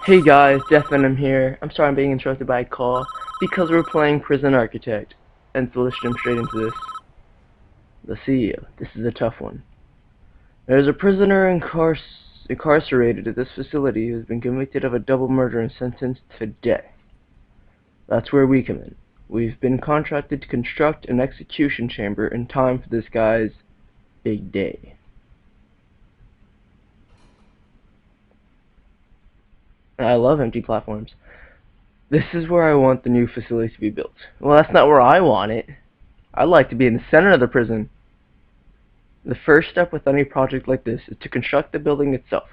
Hey guys, Death Venom here. I'm sorry I'm being interrupted by a call because we're playing Prison Architect. And so let's jump straight into this. The CEO. This is a tough one. There's a prisoner incarcerated at this facility who has been convicted of a double murder and sentenced to death. That's where we come in. We've been contracted to construct an execution chamber in time for this guy's big day. I love empty platforms. This is where I want the new facility to be built. Well, that's not where I want it. I'd like to be in the center of the prison. The first step with any project like this is to construct the building itself,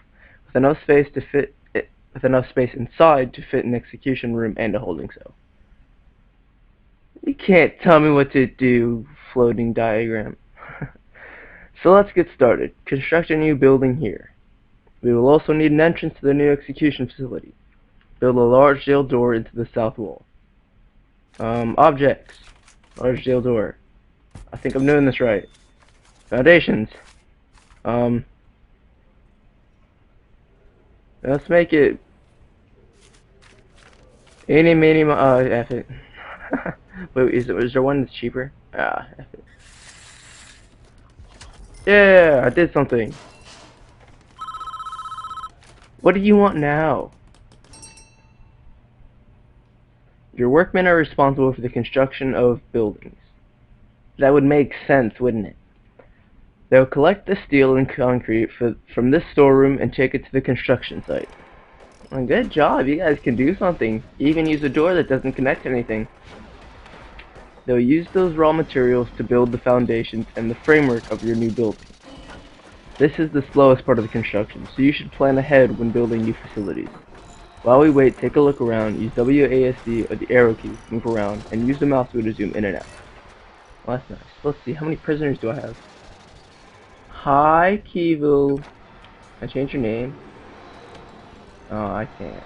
with enough space inside to fit an execution room and a holding cell. You can't tell me what to do, floating diagram. So let's get started. Construct a new building here. We will also need an entrance to the new execution facility. Build a large jail door into the south wall. Objects. Large jail door. I think I'm doing this right. Foundations. Let's make it any minimum. F it. Wait, is there one that's cheaper? F it. Yeah, I did something. What do you want now? Your workmen are responsible for the construction of buildings. That would make sense, wouldn't it? They'll collect the steel and concrete from this storeroom and take it to the construction site. Well, good job, you guys can do something. You can use a door that doesn't connect to anything. They'll use those raw materials to build the foundations and the framework of your new building. This is the slowest part of the construction, so you should plan ahead when building new facilities. While we wait, take a look around, use WASD or the arrow key to move around, and use the mouse wheel to zoom in and out. Well, that's nice. Let's see, how many prisoners do I have? Hi, Kivu. Can I change your name? Oh, I can't.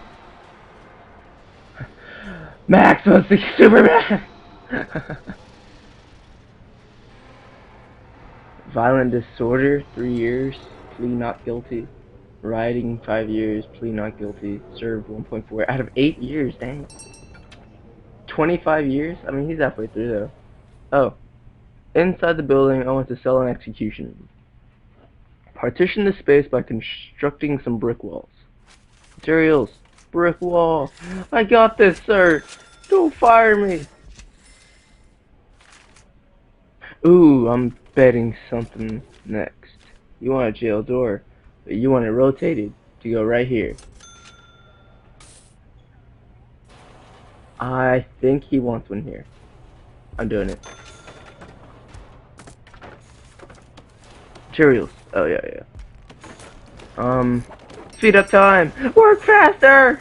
Max wants to Superman! Violent disorder, 3 years, plea not guilty. Rioting, 5 years, plea not guilty. Served 1.4 out of 8 years, dang. 25 years? I mean, he's halfway through though. Oh. Inside the building, I want to sell an execution room. Partition the space by constructing some brick walls. Materials. Brick wall. I got this, sir. Don't fire me. Ooh, I'm betting something next. You want a jail door, but you want it rotated to go right here. I think he wants one here. I'm doing it. Materials. Oh, yeah. Speed up time. Work faster!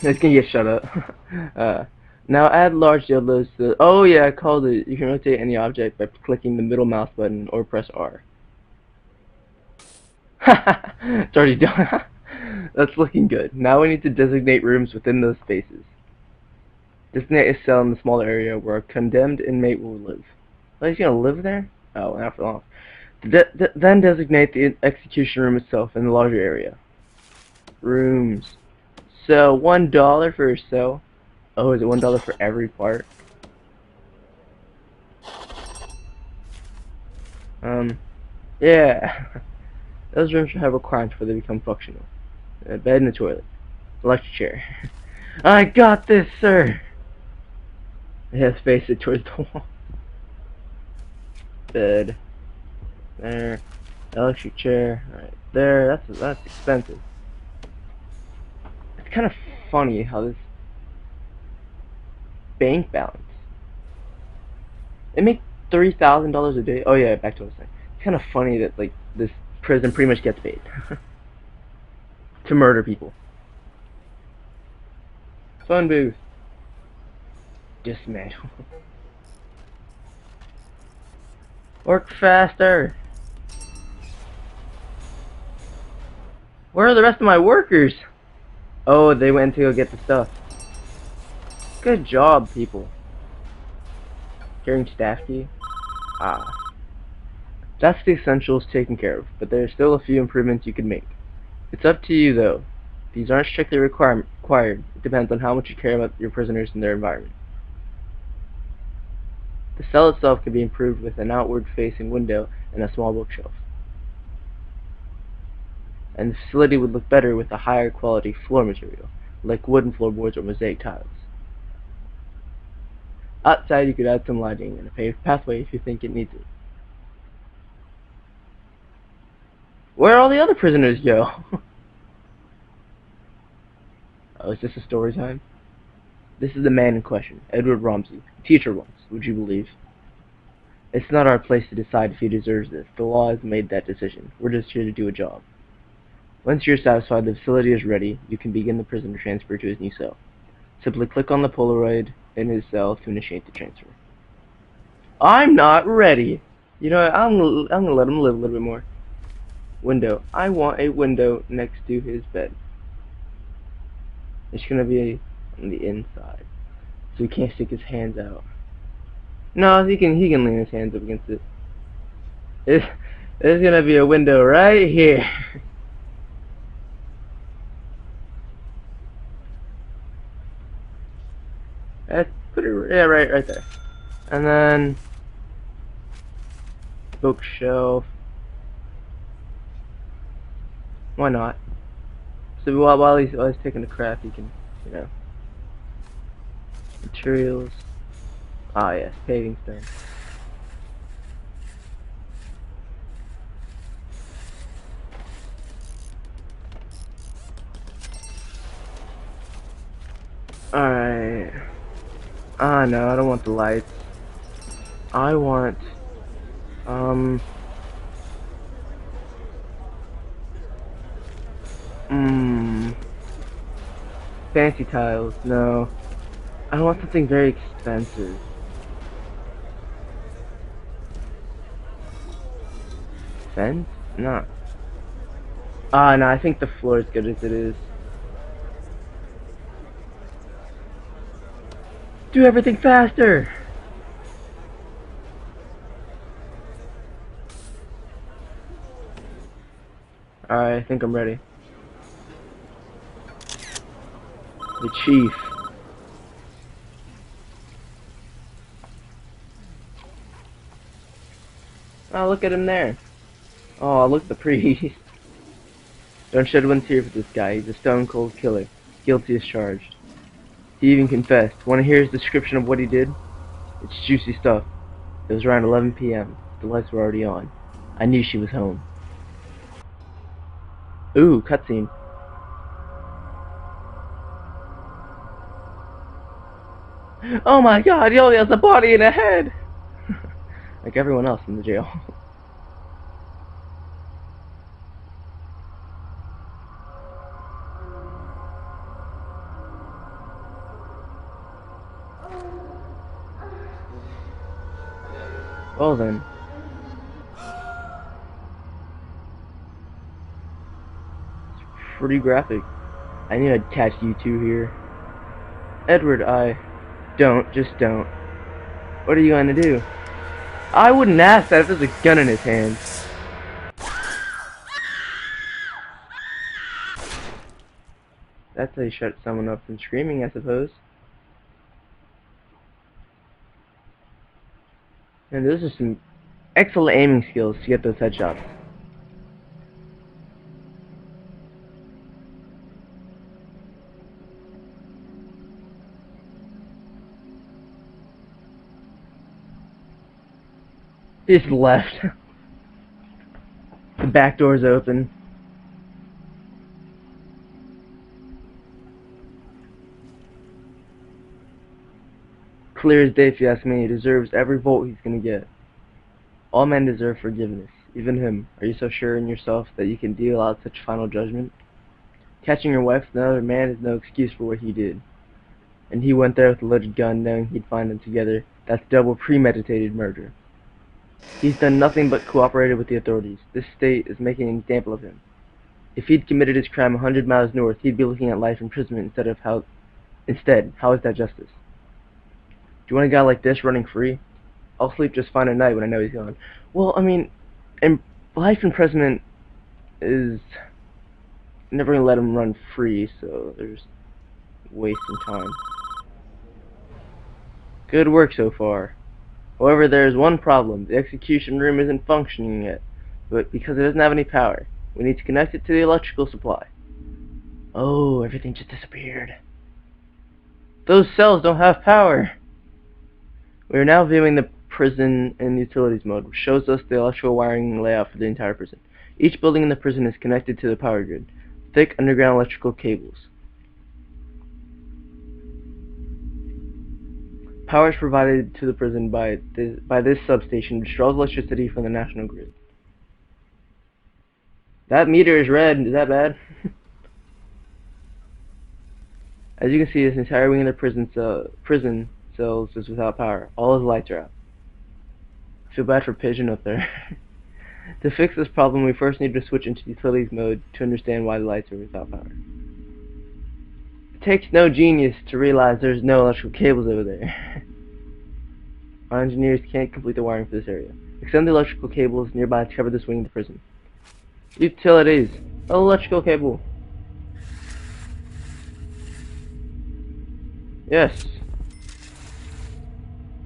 It's gonna get shut up. Now add large jail doors to. Oh yeah, I called it. You can rotate any object by clicking the middle mouse button or press R. It's already done. That's looking good. Now we need to designate rooms within those spaces. Designate a cell in the small area where a condemned inmate will live. Oh, he's gonna live there? Oh, after all. Then designate the execution room itself in the larger area. Rooms. So $1 for a cell. Oh, is it $1 for every part? Yeah. Those rooms should have requirements before they become functional. A bed and a toilet. Electric chair. I got this, sir! Yes, face it towards the wall. Bed. There. Electric chair. Right there. That's expensive. It's kind of funny how this bank balance. They make $3,000 a day. Oh yeah, back to what I was saying. It's kind of funny that like this prison pretty much gets paid to murder people. Phone booth. Dismantle. Work faster. Where are the rest of my workers? Oh, they went to go get the stuff. Good job, people. Carrying staff key? Ah. That's the essentials taken care of, but there are still a few improvements you can make. It's up to you, though. These aren't strictly required. It depends on how much you care about your prisoners and their environment. The cell itself can be improved with an outward-facing window and a small bookshelf. And the facility would look better with a higher quality floor material, like wooden floorboards or mosaic tiles. Outside you could add some lighting and a paved pathway if you think it needs it. Where all the other prisoners go? Oh, is this a story time? This is the man in question, Edward Romsey, a teacher once, would you believe? It's not our place to decide if he deserves this. The law has made that decision. We're just here to do a job. Once you're satisfied the facility is ready, you can begin the prisoner transfer to his new cell. Simply click on the Polaroid in his cell to initiate the transfer. I'm not ready! You know what, I'm gonna let him live a little bit more. Window. I want a window next to his bed. It's gonna be on the inside, so he can't stick his hands out. No, he can lean his hands up against it. There's gonna be a window right here. Put it right there. And then bookshelf. Why not? So while he's taking a craft, he can, you know, materials. Ah yes, paving stone. Alright. Ah no, I don't want the lights. I want fancy tiles. No. I want something very expensive. Fence? No. Ah no, I think the floor is good as it is. Do everything faster! Alright, I think I'm ready. The chief. Oh, look at him there. Oh, look at the priest. Don't shed one tear for this guy. He's a stone-cold killer. Guilty as charged. He even confessed. Want to hear his description of what he did? It's juicy stuff. It was around 11 p.m. The lights were already on. I knew she was home. Ooh, cutscene. Oh my god, he only has a body and a head! Like everyone else in the jail. Well then. It's pretty graphic. I need to attach you two here. Edward, just don't. What are you going to do? I wouldn't ask that if there's a gun in his hand. That's how you shut someone up from screaming, I suppose. And those are some excellent aiming skills to get those headshots. He's left. The back door's open. Clear as day if you ask me. He deserves every volt he's gonna get. All men deserve forgiveness, even him. Are you so sure in yourself that you can deal out such final judgment? Catching your wife with another man is no excuse for what he did. And he went there with a loaded gun knowing he'd find them together. That's double premeditated murder. He's done nothing but cooperated with the authorities. This state is making an example of him. If he'd committed his crime 100 miles north, he'd be looking at life imprisonment instead. How is that justice? Do you want a guy like this running free? I'll sleep just fine at night when I know he's gone. Well, I mean, life imprisonment is never gonna let him run free, so there's wasting time. Good work so far. However, there's one problem. The execution room isn't functioning yet, but because it doesn't have any power. We need to connect it to the electrical supply. Oh, everything just disappeared. Those cells don't have power. We are now viewing the prison in utilities mode, which shows us the electrical wiring layout for the entire prison. Each building in the prison is connected to the power grid. Thick underground electrical cables. Power is provided to the prison by this substation, which draws electricity from the national grid. That meter is red. Is that bad? As you can see, this entire wing of the prison cells is without power. All his lights are out. I feel bad for Pigeon up there. To fix this problem, we first need to switch into utilities mode to understand why the lights are without power. It takes no genius to realize there's no electrical cables over there. Our engineers can't complete the wiring for this area. Extend the electrical cables nearby to cover this wing of the prison. Utilities. Electrical cable. Yes.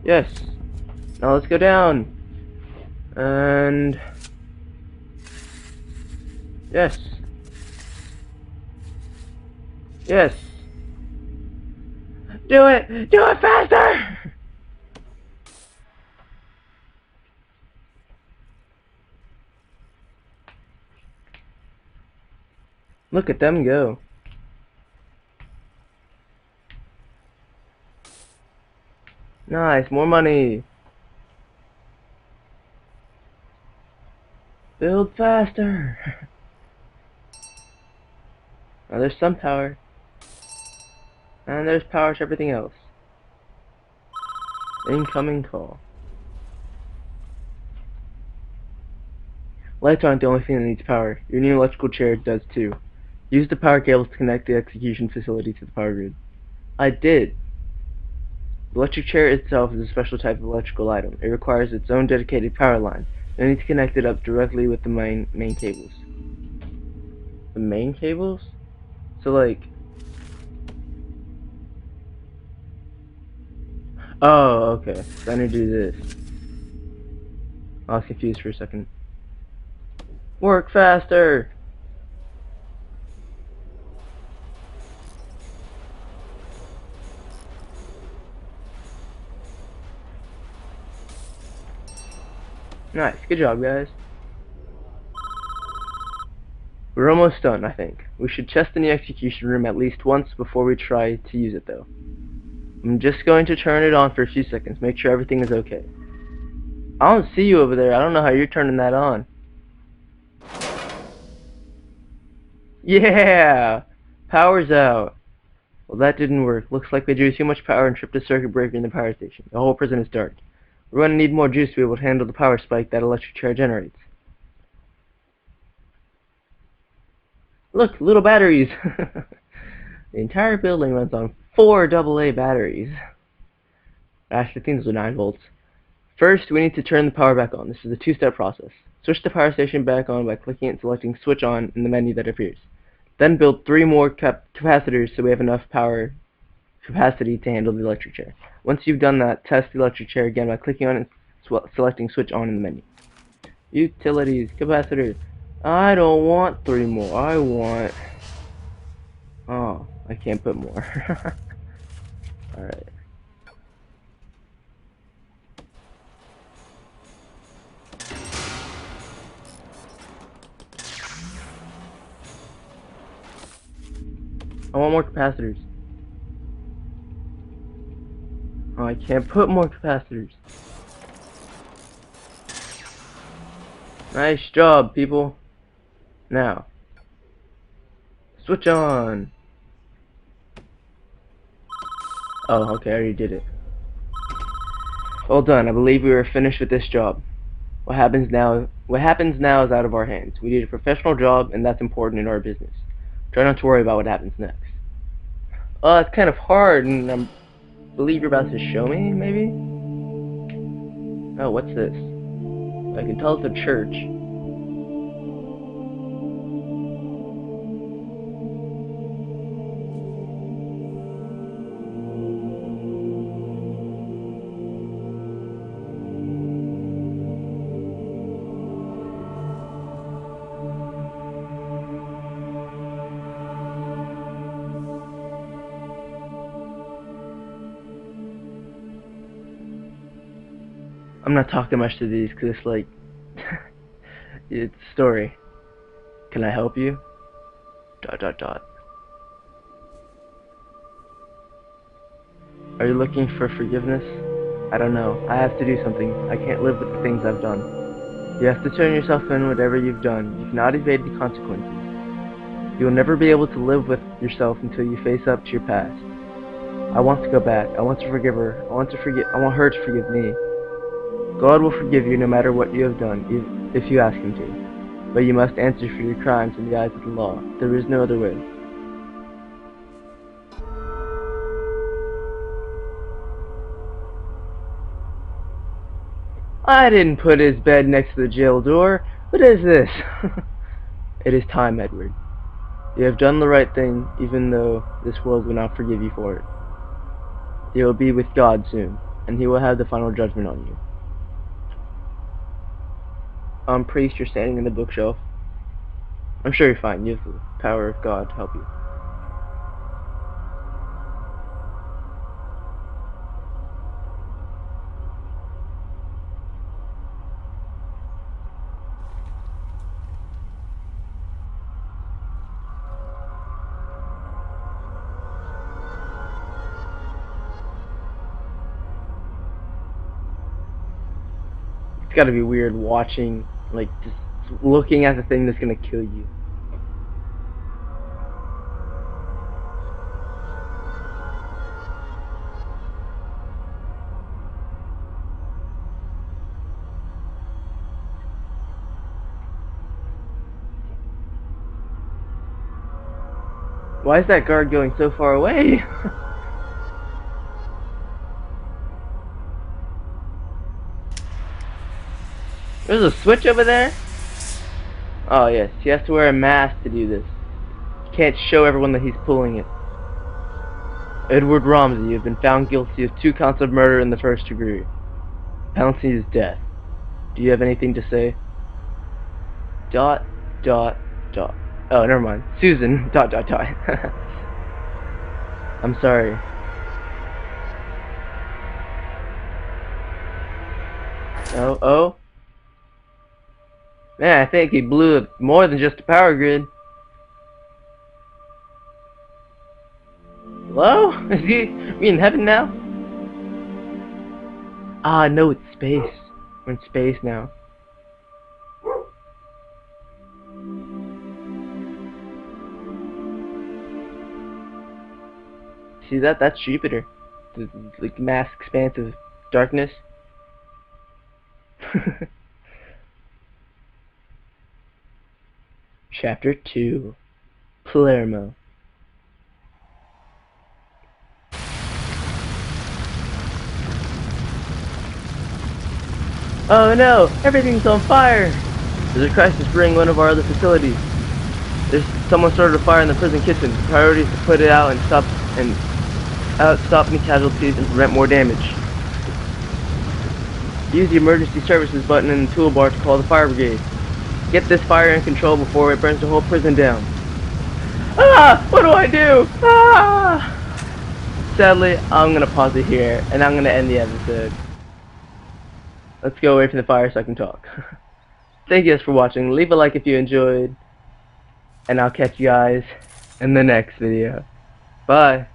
Yes. Now let's go down. And... yes. Yes. Do it! Do it faster! Look at them go. Nice, more money. Build faster. Now there's some power. And there's power to everything else. Incoming call. Lights aren't the only thing that needs power. Your new electrical chair does too. Use the power cables to connect the execution facility to the power grid. I did. The electric chair itself is a special type of electrical item. It requires its own dedicated power line. You need to connect it up directly with the main cables. The main cables? So like... oh, okay. So I need to do this. I was confused for a second. Work faster! Nice, good job guys. We're almost done, I think. We should test in the execution room at least once before we try to use it though. I'm just going to turn it on for a few seconds, make sure everything is okay. I don't see you over there, I don't know how you're turning that on. Yeah! Power's out. Well, that didn't work. Looks like they drew too much power and tripped a circuit breaker in the power station. The whole prison is dark. We're going to need more juice to be able to handle the power spike that electric chair generates. Look, little batteries! The entire building runs on 4 AA batteries. Actually, I think those are 9 volts. First, we need to turn the power back on. This is a 2-step process. Switch the power station back on by clicking and selecting Switch On in the menu that appears. Then build 3 more capacitors so we have enough power capacity to handle the electric chair. Once you've done that, test the electric chair again by clicking on it and selecting Switch On in the menu. Utilities, capacitors. I don't want 3 more. I want... oh, I can't put more. Alright. I want more capacitors. Oh, I can't put more capacitors. Nice job, people. Now, switch on. Oh, okay, I already did it. Well done. I believe we are finished with this job. What happens now is out of our hands. We need a professional job, and that's important in our business. Try not to worry about what happens next. It's kind of hard, and I believe you're about to show me, maybe? Oh, what's this? I can tell it's a church. I'm not talking much to these because it's like, it's a story. Can I help you? ... Are you looking for forgiveness? I don't know. I have to do something. I can't live with the things I've done. You have to turn yourself in whatever you've done. You cannot evade the consequences. You will never be able to live with yourself until you face up to your past. I want to go back. I want to forgive her. I want her to forgive me. God will forgive you no matter what you have done, if you ask Him to. But you must answer for your crimes in the eyes of the law. There is no other way. I didn't put his bed next to the jail door. What is this? It is time, Edward. You have done the right thing, even though this world will not forgive you for it. You will be with God soon, and He will have the final judgment on you. Priest, you're standing in the bookshelf. I'm sure you're fine. You have the power of God to help you. It's gotta be weird watching, like, just looking at the thing that's gonna kill you. Why is that guard going so far away? There's a switch over there? Oh yes, he has to wear a mask to do this. He can't show everyone that he's pulling it. Edward Romsey, you have been found guilty of 2 counts of murder in the 1st degree. Penalty is death. Do you have anything to say? ... Oh, never mind. Susan, ... I'm sorry. Oh? Man, I think he blew up more than just a power grid. Hello? Is he in heaven now? Ah, no, it's space. We're in space now. See that? That's Jupiter. The like mass expanse of darkness. Chapter 2. Palermo. Oh no! Everything's on fire! There's a crisis brewing one of our other facilities. Someone started a fire in the prison kitchen. The priority is to put it out and stop any casualties and prevent more damage. Use the emergency services button in the toolbar to call the fire brigade. Get this fire in control before it burns the whole prison down. Ah! What do I do? Ah! Sadly, I'm gonna pause it here, and I'm gonna end the episode. Let's go away from the fire so I can talk. Thank you guys for watching. Leave a like if you enjoyed, and I'll catch you guys in the next video. Bye!